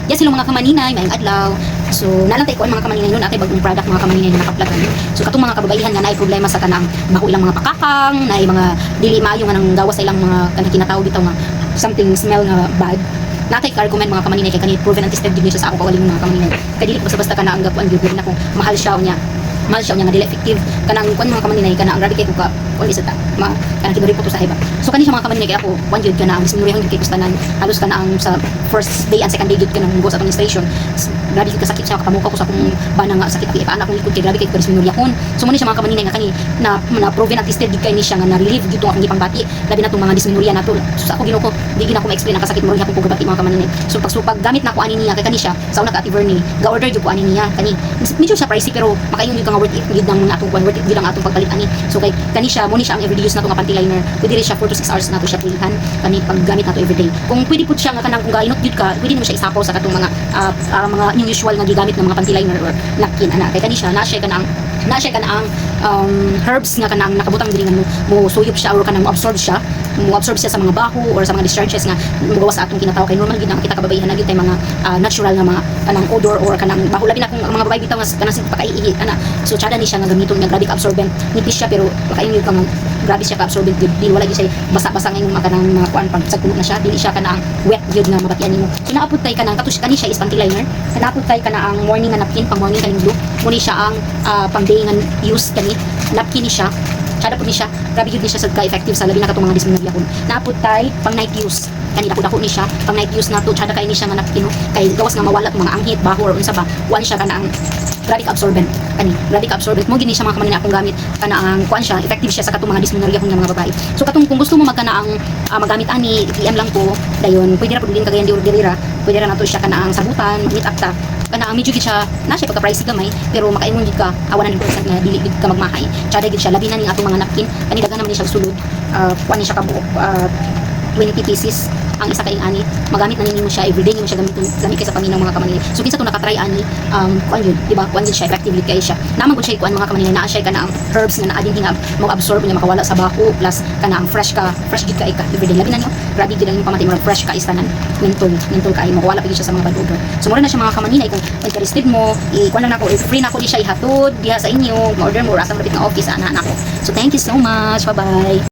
yes sila mga kamaninay, maayong adlaw. So nalantay ko ang mga kamaninay nun atay bagong product mga kamaninay na nakaplagan. So katong mga kababaihan nga naay problema sa kanang bako ilang mga pakakang, naay mga dili maayo nga nang gawas sa ilang mga kanang kinataw bitaw nga something smell nga bad. Natay ka recommend mga kamaninay kay kanit proven and tested din siya sa ako kawaling mga kamaninay. Kay dili ko basta ka na ang gapuan gyud na kung mahal siya nga dili effective kanang kun mga kamaninay kana ang grabe kay ko ka only sa ta kanang kinuri po to sa iba. So kani siya mga kamaninay kay ako one jud kana ang disminurihan gyud kay kustanan halos kana ang sa first day and second day jud kanang go sa administration. Grabe gyud kasakit siya kapamuka ko sa akong bana nga sakit kay anak kong likod kay grabe kay ko disminuriyahon. So muni siya mga kamaninay nga kani na proven and tested gyud kay ni siya nga na relieve gyud tong akong gipangbati labi na tong mga disminuriya nato. So sa ako ginuko di gina ko ma-explain ang kasakit mo rin akong pagbati mga kamaninay. So pag gamit na ko ani niya kay kani siya sa una ka Ate Vernie ga order gyud ko ani niya kani medyo siya pricey pero makaingon gyud ka nga worth it gyud nang mga atong worth it gyud ang atong pagpalit ani. So kay kani siya muni siya ang everyday use nato nga panty liner pwede rin siya 4 to 6 hours nato siya pilihan kani paggamit nato everyday. Kung pwede pud siya nga kanang kung gainot gyud ka pwede mo siya isapaw sa katong mga yung usual nga gigamit ng mga panty liner or napkin ana kay kani siya na siya kanang herbs nga kanang nakabutang diri nga mo suyop siya or kanang mo absorb siya sa mga baho or sa mga discharges nga mugawas sa atong kinataw kay normal gid ang kita kababaihan na gyud tay mga natural nga mga kanang odor or kanang baho labi na kung mga babae bitaw nga kanang pagkaihi ana. So tsada ni siya nga gamiton nga grabe ka absorbent nipis siya pero makaingon ka nga grabe siya ka absorbent gyud di wala gyud siya basa-basa nga yung mga kanang mga kuan pag sagkuno na siya dili siya kanang wet gyud nga mabatian nimo. So naapod tay kanang katus kani siya is panty liner naapod tay kana ang morning nga napkin pang morning kaning blue muni siya ang pang day nga use kani napkin ni siya tsada po ni siya grabe gyud ni siya sa ka-effective sa labi na katong mga disminuriya kun naapod tay pang night use kani dako ni siya pang night use nato tsada kay ni siya nga napkin kay gawas nga mawala mga anghit baho or unsa ba wala siya kana ang grabe ka absorbent mo gini siya mga kamaninay akong gamit kana ang kuan siya effective siya sa katong mga disminuriya kun nga mga babae. So katong kung gusto mo magkana ang magamit ani PM lang ko dayon pwede ra pud din kagayan di orderira pwede ra nato siya kana ang sabutan meet up ta kana ang medyo gid siya na siya pagka pricey gamay pero makaingon gid ka awan na percent nga dili gid ka magmahay tsada gid siya labi na ning atong mga napkin kani dagan naman ni siya sulod kuan ni siya kabuok 20 pieces ang isa kaing ani magamit na ninyo siya everyday nimo siya gamit kay sa paminaw mga kamaninay. So kinsa to nakatry ani kuan yun di ba kuan yun siya effectively kay siya naman kun siya kuan mga kamaninay naa siya kana ang herbs nga naa din hinga mo absorb niya makawala sa baho plus kana ang fresh gid ka everyday labi na niyo grabe gid ang pamatay mo fresh ka istanan mentol kay makawala pa siya sa mga bad odor. So mura na siya mga kamaninay kung interested mo kuan lang nako free na ko di siya ihatod diha sa inyo ma-order mo or asa malapit nga office ana nako. So thank you so much, bye bye.